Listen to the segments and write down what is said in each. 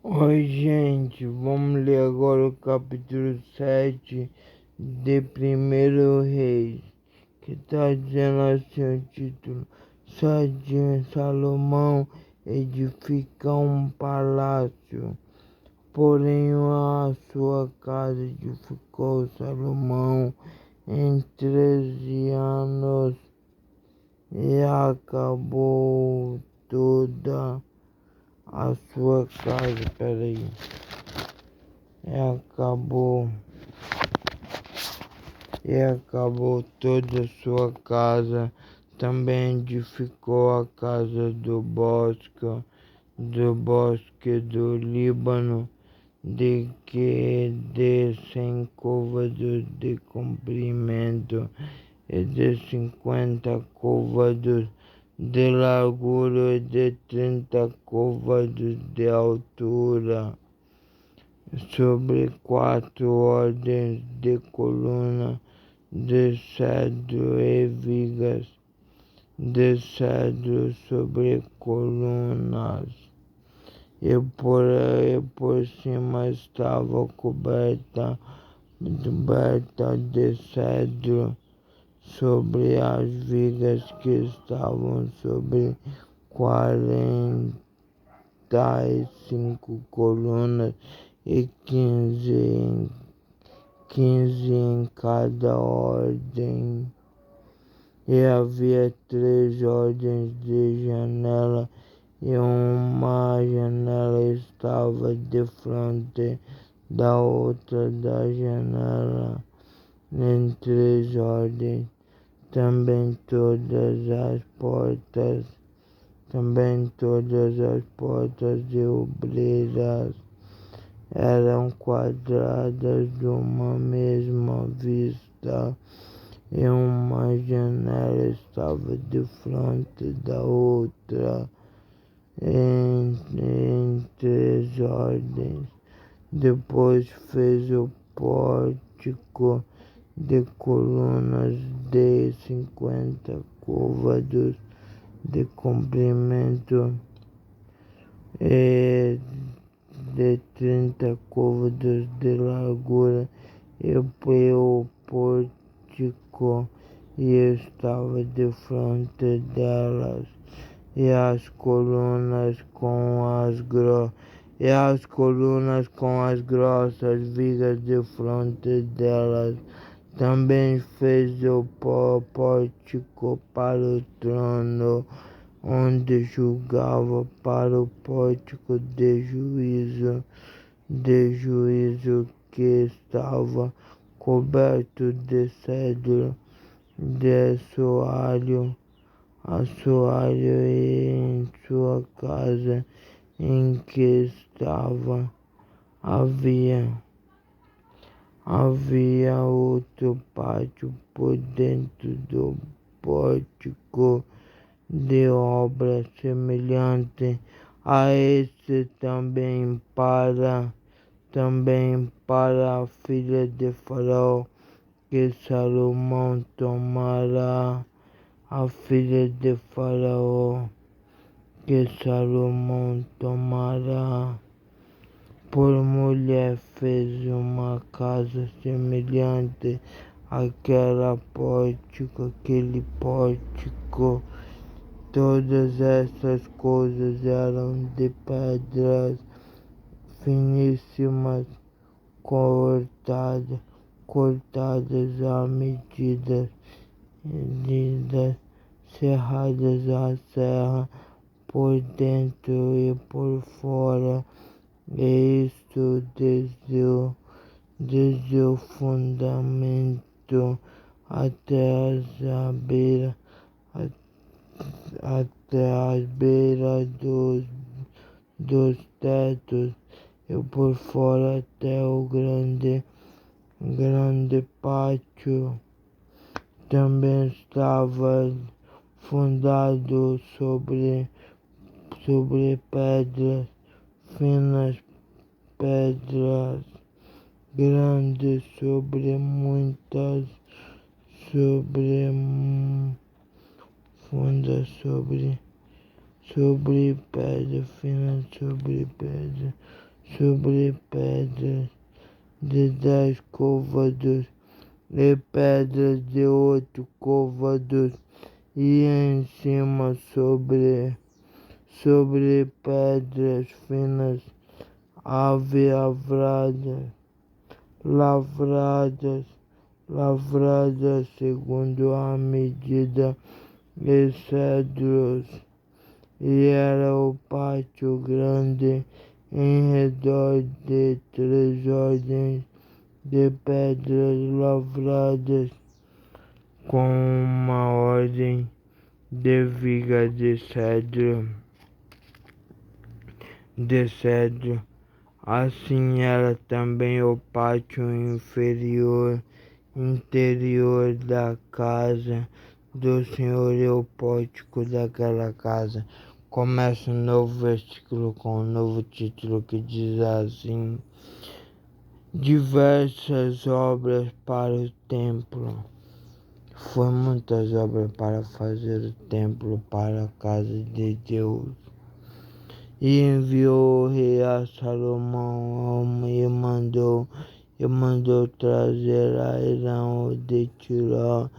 Oi, gente, vamos ler agora o capítulo 7 de Primeiro Reis, que está dizendo assim o título: Salomão edifica um palácio, porém a sua casa edificou Salomão em 13 anos e acabou toda a sua casa. Peraí. E acabou toda a sua casa. Também edificou a casa do Líbano, de 100 côvados de comprimento e de 50 côvados de largura e de 30 côvados de altura, sobre 4 ordens de coluna de cedro e vigas de cedro sobre colunas, e por cima estava coberta de cedro sobre as vigas que estavam sobre 45 colunas e 15 em cada ordem. E havia 3 ordens de janela, e uma janela estava defronte da outra da janela, em 3 ordens. Também todas as portas e obreiras eram quadradas de uma mesma vista, e uma janela estava defronte da outra, em 3 ordens. Depois fez o pórtico de colunas de 50 côvados de comprimento e de 30 côvados de largura, e o pórtico estava defronte delas, e as colunas com as grossas vigas defronte delas. Também fez o pórtico para o trono, onde julgava, para o pórtico de juízo que estava coberto de cedro, de assoalho, e em sua casa em que estava havia outro pátio por dentro do pórtico, de obra semelhante a esse, também para a filha de Faraó, que Salomão tomará. A filha de Faraó, que Salomão tomará por mulher, fez uma casa semelhante àquele pórtico. Todas essas coisas eram de pedras finíssimas, cortadas a medida, serradas à serra, por dentro e por fora, e isto desde o fundamento até as beiras dos tetos, e por fora até o grande pátio. Também estava fundado sobre pedras finas, pedras grandes, sobre fundas, sobre pedra fina, sobre pedra sobre pedras de 10 côvados e pedras de 8 côvados, e em cima sobre pedras finas havia lavradas segundo a medida de cedros, e era o pátio grande em redor de 3 ordens de pedras lavradas, com uma ordem de viga de cedro. Assim era também o pátio interior da casa do Senhor e o pórtico daquela casa. Começa um novo versículo com um novo título que diz assim: diversas obras para o templo. Foi muitas obras para fazer o templo para a casa de Deus. E enviou o rei a Salomão e mandou trazer a Irão de Tiró.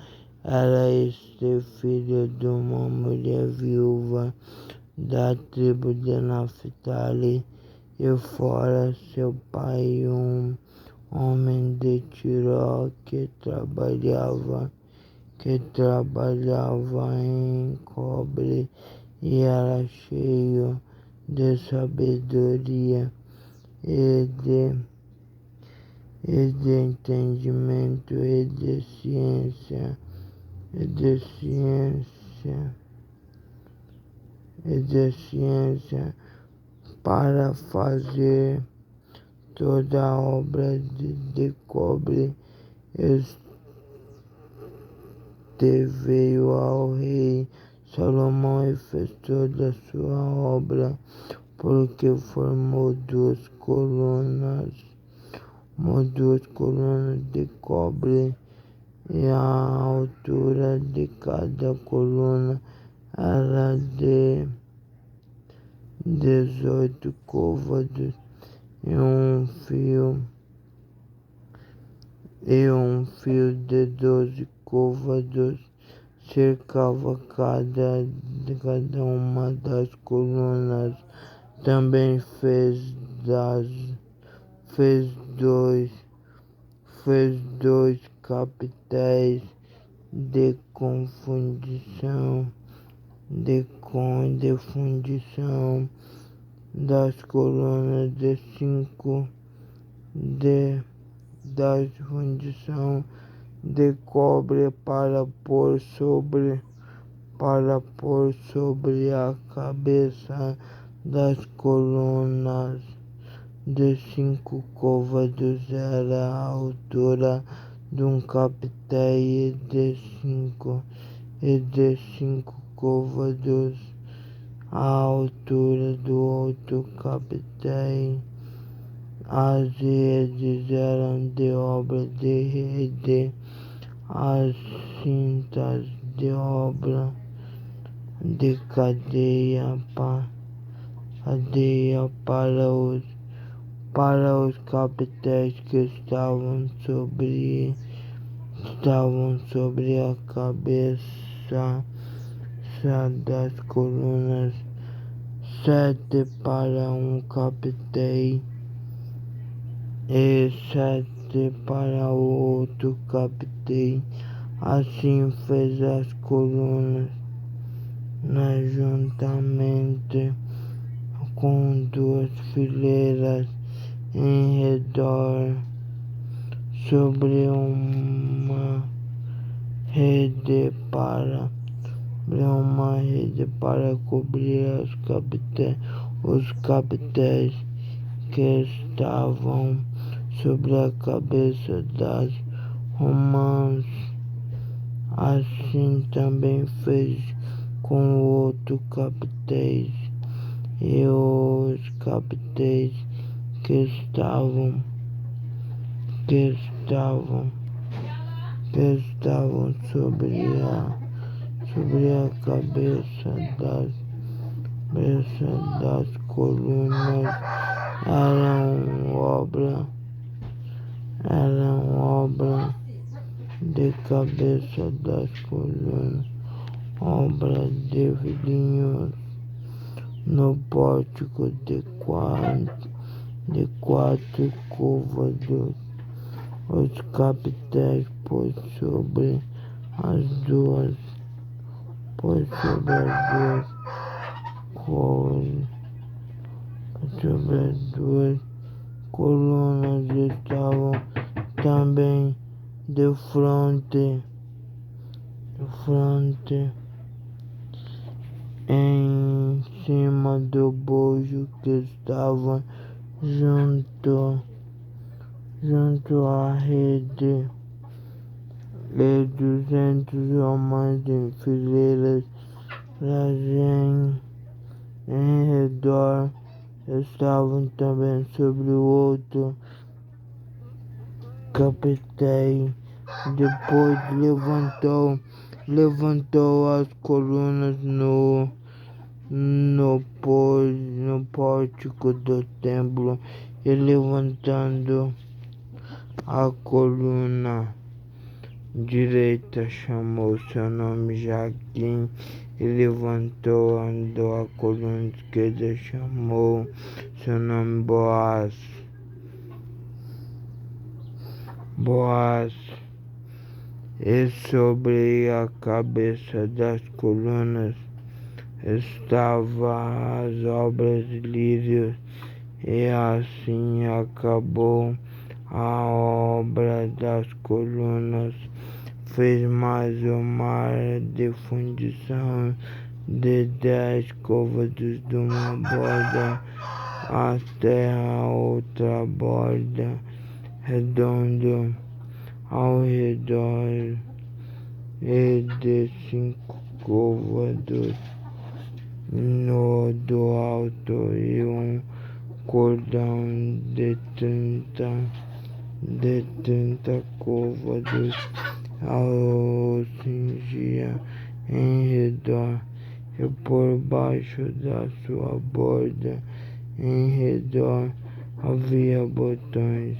Era este filho de uma mulher viúva da tribo de Naphtali, e fora seu pai um homem de Tiró que trabalhava em cobre, e era cheio de sabedoria e de entendimento e de ciência para fazer toda a obra de cobre. Este veio ao rei Salomão e fez toda a sua obra, porque formou duas colunas de cobre, e a altura de cada coluna era de 18 côvados, e um fio de 12 côvados cercava cada uma das colunas. Também fez dois capitéis de fundição das colunas das fundição de cobre para pôr sobre a cabeça das colunas. De 5 côvados era a altura de um capitéio, e de 5 côvados a altura do outro capitéio. As redes eram de obra de rede, as cintas de obra de cadeia para os capitéis que estavam sobre a cabeça das colunas, 7 para um capitéio e 7 para o outro capitéio. Assim fez as colunas juntamente com 2 fileiras em redor, sobre uma rede cobrir os capitéis que estavam sobre a cabeça das romãs. Assim também fez com o outro capitéis e os capitéis que estavam sobre a cabeça das colunas. Eram cabeças das colunas, obra de vidrinhos, no pórtico de quatro côvados, os capitéis as duas, por sobre as colunas, sobre as duas colunas estavam também de frente em cima do bojo que estava junto à rede, e 200 homens em fileiras em redor estavam também sobre o outro capitão. Depois levantou as colunas no pórtico do templo, e levantando a coluna direita chamou seu nome Jaquim, e andou a coluna esquerda chamou seu nome Boaz, e sobre a cabeça das colunas estavam as obras de lírios, e assim acabou a obra das colunas. Fez mais uma de fundição de 10 côvados de uma borda até a outra borda, redondo ao redor, e de 5 côvados no do alto, e um cordão de 30 côvados ao cingia em redor, e por baixo da sua borda em redor havia botões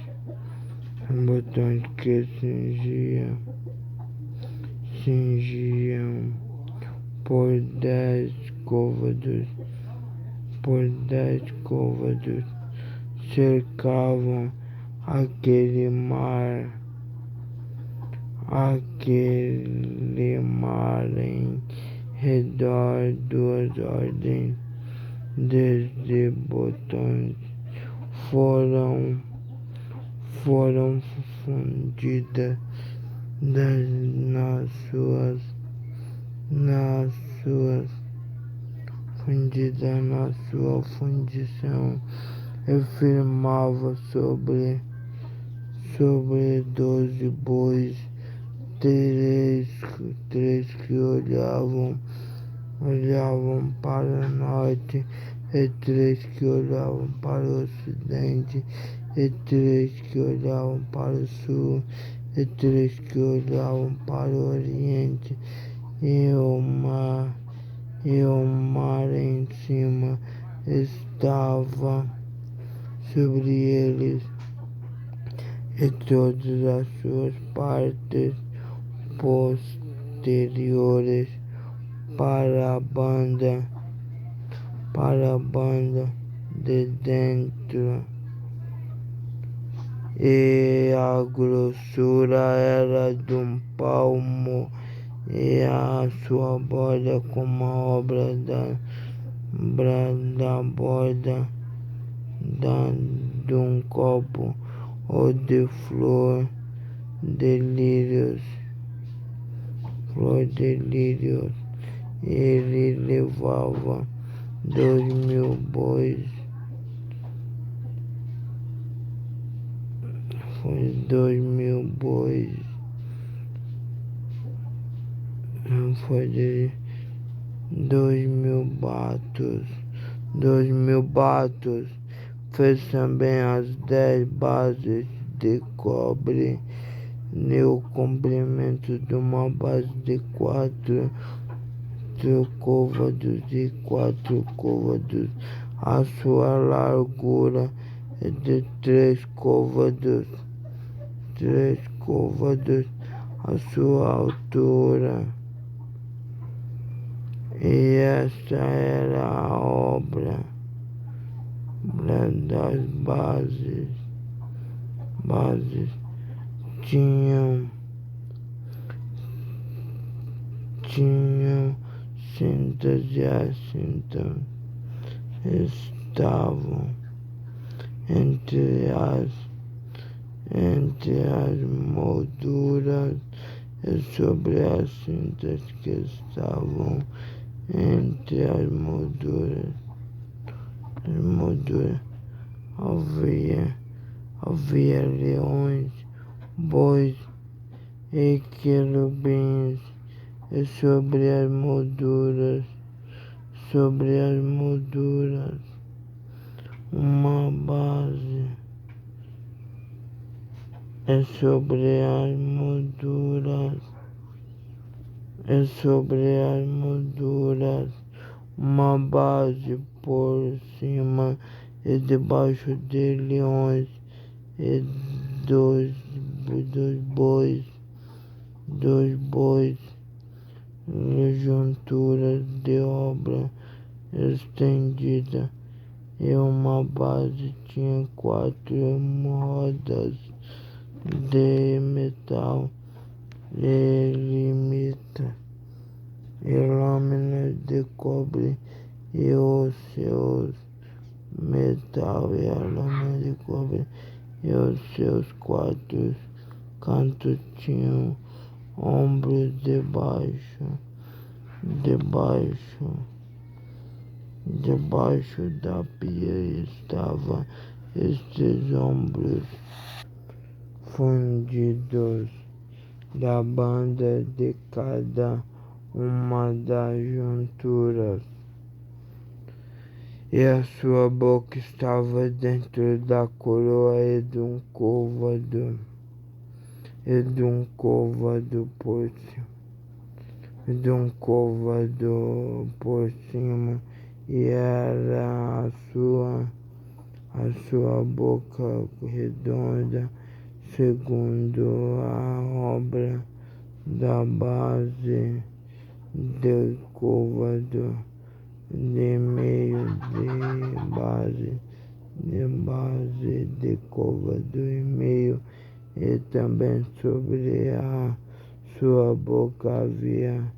que cingiam por 10 côvados, cercavam aquele mar em redor. 2 ordens de botões foram fundidas nas sua fundição, e firmava sobre 12 bois, três que olhavam para o norte, e 3 que olhavam para o ocidente, e 3 que olhavam para o sul, e 3 que olhavam para o oriente, e o mar em cima estava sobre eles, e todas as suas partes posteriores para a banda de dentro, e a grossura era de 1 palmo, e a sua borda como a obra da borda de um copo, ou de flor de lírios. Ele levava 2.000 bois. Foi 2.000 bois. Foi de 2.000 batos. 2.000 batos. Fez também as 10 bases de cobre, no comprimento de uma base de 4 côvados e 4 côvados. A sua largura é de 3 côvados. a sua altura. E esta era a obra das bases. Tinham cintas e as cintas estavam entre as molduras e sobre as cintas que estavam entre as molduras havia leões, bois e querubins, e sobre as molduras uma base, e sobre as molduras uma base por cima e debaixo de leões e dos bois, junturas de obra estendida, e uma base tinha 4 rodas de metal e lâminas de cobre, e os seus os seus 4 cantos tinham ombros debaixo da pia estavam estes ombros fundidos da banda de cada uma das junturas, e a sua boca estava dentro da coroa e de um côvado por cima, e era a sua boca redonda, segundo a obra da base do côvado, de meio de côvado e meio, e também sobre a sua boca havia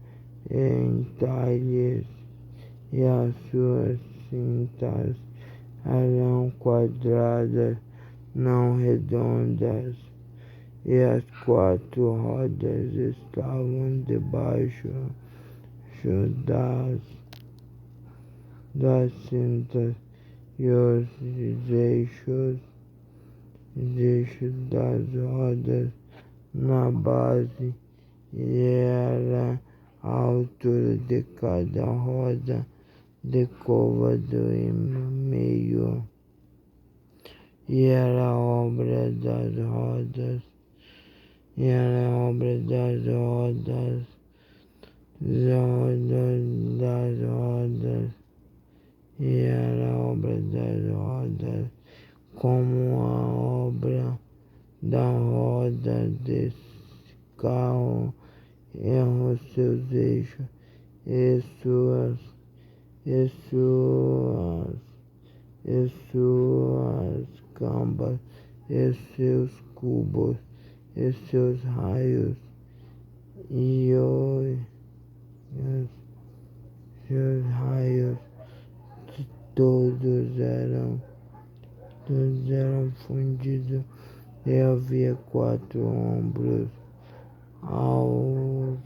entalhes, e as suas cintas eram quadradas, não redondas, e as 4 rodas estavam debaixo das cintas, e os eixos das rodas na base, e era a altura de cada roda de côvado e meio, e era a obra das rodas, como a obra da roda desse carro, e os seus eixos, e suas cambas, e seus cubos, e seus raios, e seus raios todos eram fundidos, e havia 4 ombros aos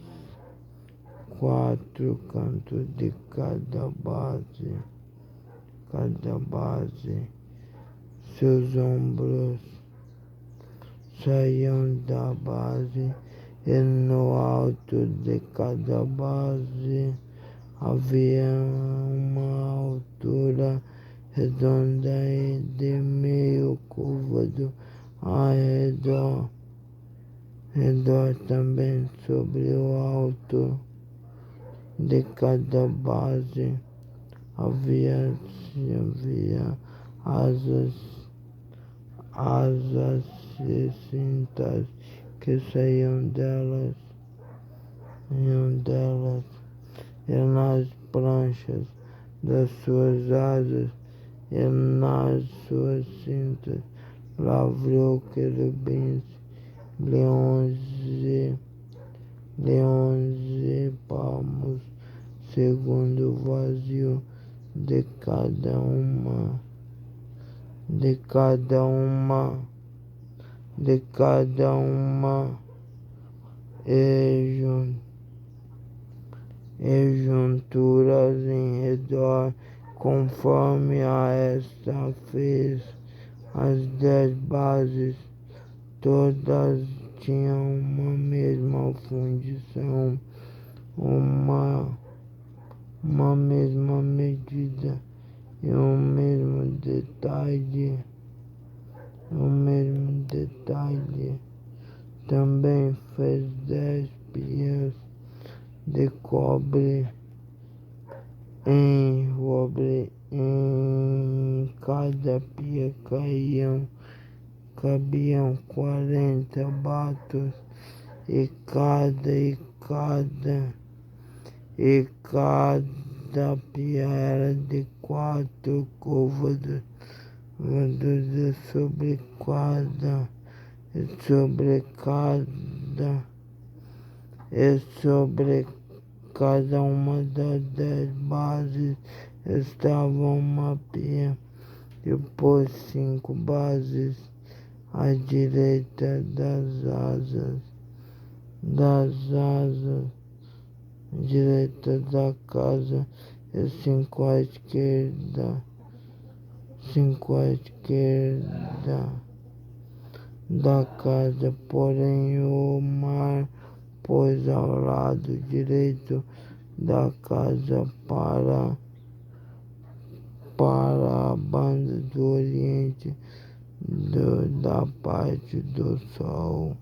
4 cantos de cada base. Seus ombros saíam da base, e no alto de cada base havia uma altura redonda e de meio côvado ao redor também. Sobre o alto de cada base havia asas e cintas que saíam delas, e nas pranchas das suas asas, e nas suas cintas, lavrou querubins, leões e palmos, segundo o vazio de cada uma, e junturas em redor, conforme a esta fez. As 10 bases, todas tinham uma mesma fundição, uma mesma medida e o mesmo detalhe. Também fez 10 pias de cobre em cada pia cabiam 40 batos, e cada pia era de 4 côvados, e sobre cada uma das 10 bases estava uma pia, depois 5 bases à direita das asas, direita da casa, e 5 à esquerda, da casa. Porém o mar pôs ao lado direito da casa para a banda do oriente, da parte do sul.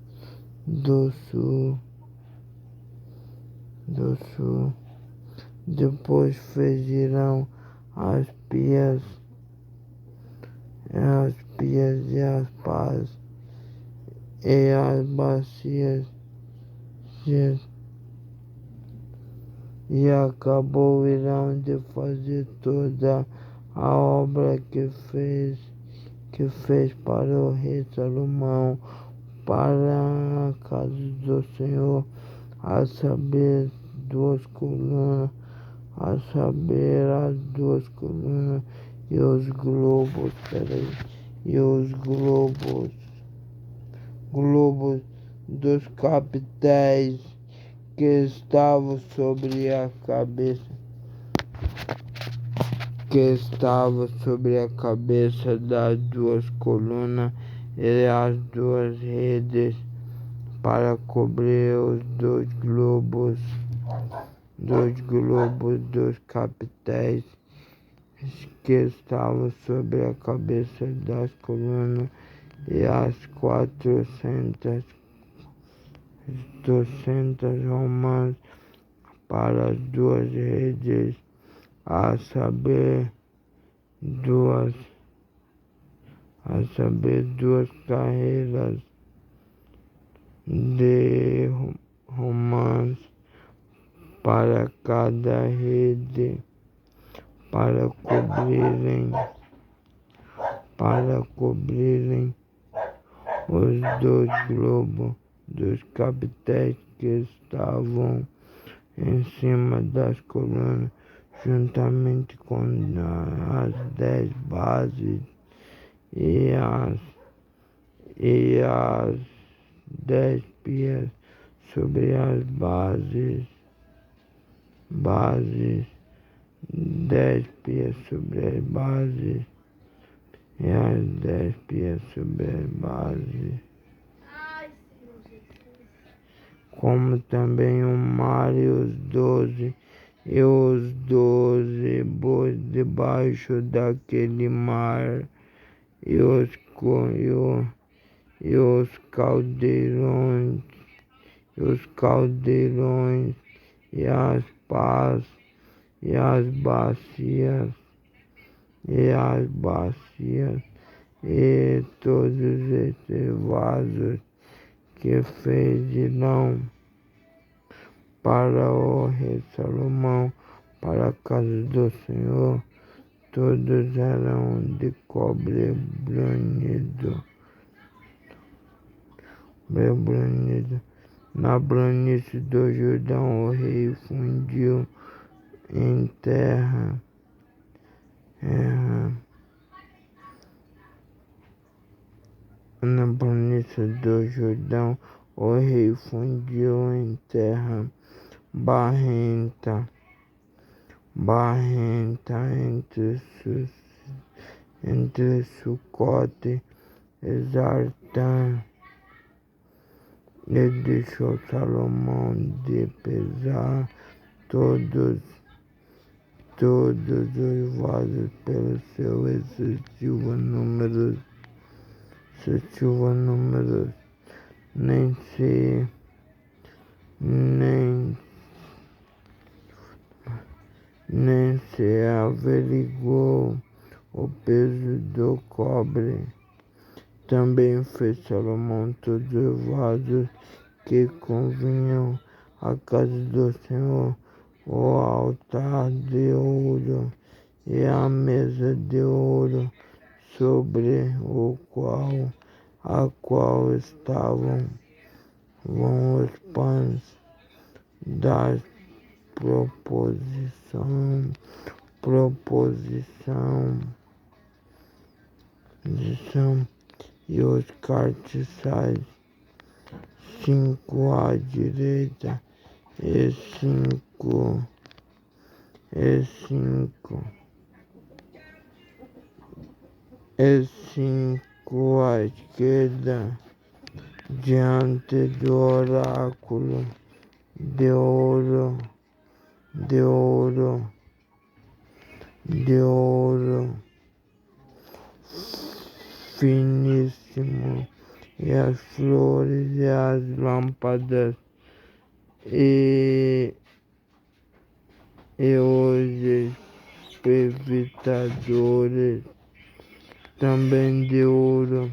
Depois fez girar as pias e as pás e as bacias, e acabou Irão de fazer toda a obra que fez para o rei Salomão, para a casa do Senhor, a saber as duas colunas, e os globos, dos capitéis que estavam sobre a cabeça das duas colunas, e as 2 redes para cobrir os 2 globos dos capitéis que estavam sobre a cabeça das colunas, e as 400 romãs para as 2 redes, a saber 2 carreiras de romãs para cada rede, para cobrirem os 2 globos dos capitéis que estavam em cima das colunas, juntamente com as 10 bases e as 10 pias sobre as bases, 10 pias sobre as bases e as 10 pias sobre as bases. Como também o mar e os 12 bois debaixo daquele mar, e os caldeirões, e as pás, e as bacias, e todos estes vasos que fez irão para o rei Salomão, para a casa do Senhor. Todos eram de cobre brunido. Na planície do Jordão, o rei fundiu em terra. Na planície do Jordão, o rei fundiu em terra barrenta entre Sucote e Zartã, e deixou Salomão de pesar todos os vasos pelo seu excessivo número, nem se averiguou o peso do cobre. Também fez Salomão todos os vasos que convinham à casa do Senhor, o altar de ouro e a mesa de ouro sobre a qual estavam os pães da proposição e os castiçais, 5 à direita e 5 à esquerda, diante do oráculo de ouro finíssimo, e as flores e as lâmpadas e os espertadores também de ouro,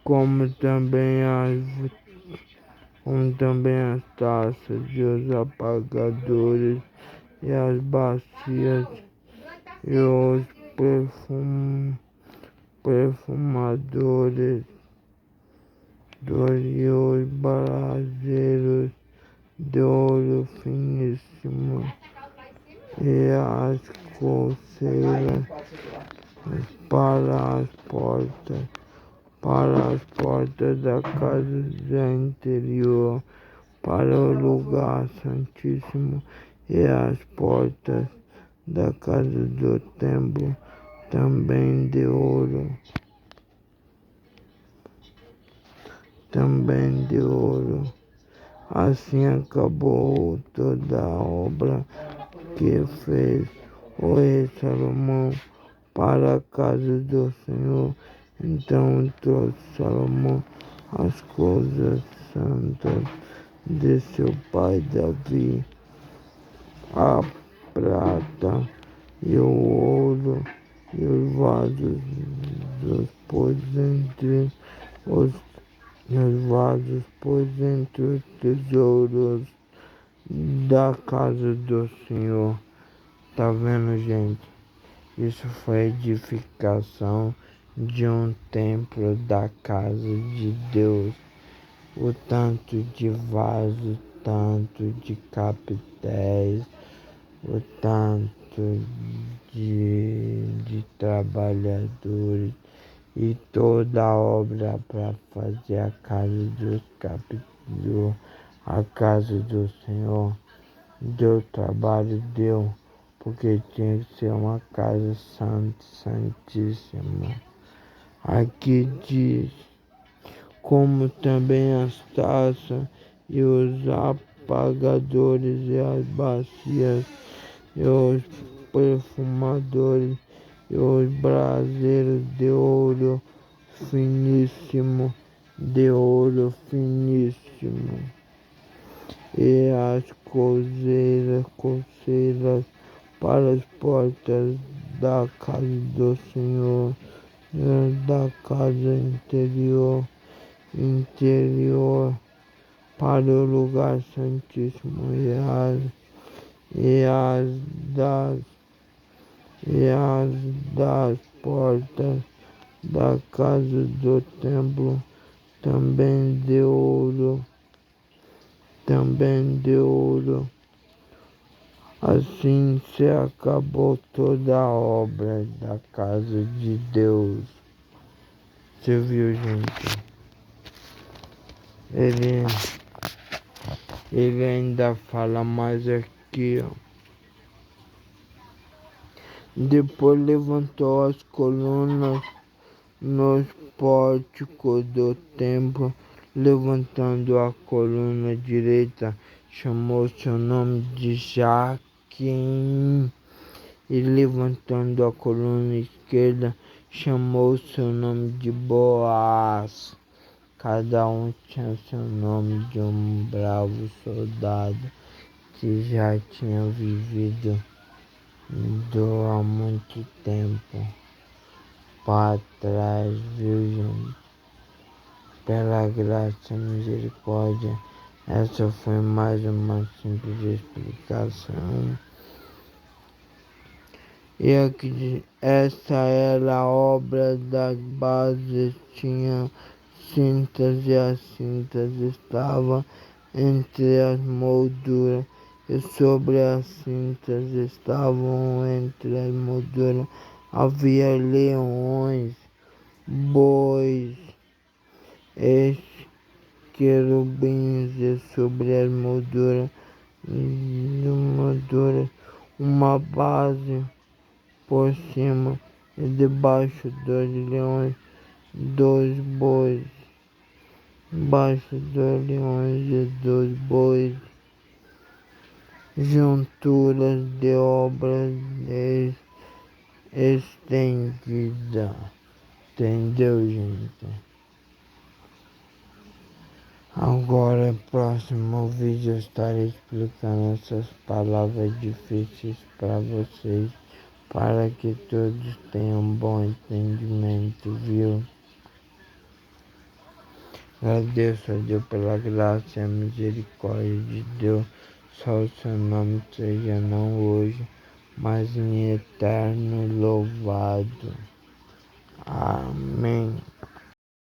como também as taças e os apagadores e as bacias e os perfumadores e os braseiros de ouro finíssimo e as colcheiras para as portas da casa interior, para o lugar santíssimo e as portas da casa do templo, também de ouro. Assim acabou toda a obra que fez o rei Salomão para a casa do Senhor. Então trouxe Salomão as coisas santas de seu pai Davi, a prata e o ouro e os vasos, pôs entre os tesouros da casa do Senhor. Tá vendo, gente? Isso foi a edificação de um templo da casa de Deus. O tanto de vasos, tanto de capitéis, o tanto de trabalhadores e toda a obra para fazer a casa do Senhor. Deu trabalho, porque tinha que ser uma casa santa, santíssima. Aqui diz, como também as taças e os apagadores e as bacias e os perfumadores e os braseiros de ouro finíssimo, e as colcheiras para as portas da casa do Senhor, da casa interior, interior para o lugar santíssimo e as das portas da casa do templo também de ouro. Assim se acabou toda a obra da casa de Deus. Você viu, gente? Ele ainda fala mais aqui, ó. Depois levantou as colunas nos pórticos do templo, levantando a coluna direita, chamou seu nome de Jaquim, e levantando a coluna esquerda, chamou seu nome de Boaz. Cada um tinha seu nome de um bravo soldado que já tinha vivido há muito tempo para trás, viu, gente? Pela graça e misericórdia, essa foi mais uma simples explicação. E aqui, essa era a obra das bases, tinha cintas e as cintas estavam entre as molduras e sobre as cintas estavam entre as molduras havia leões, bois, querubins e sobre as molduras uma base por cima e debaixo dos leões 2 bois. Embaixo dos leões e dos bois, junturas de obras estendida. Entendeu, gente? Agora, no próximo vídeo, eu estarei explicando essas palavras difíceis para vocês, para que todos tenham um bom entendimento, viu? Agradeço a Deus pela graça e a misericórdia de Deus. Só o seu nome seja não hoje, mas em eterno louvado. Amém.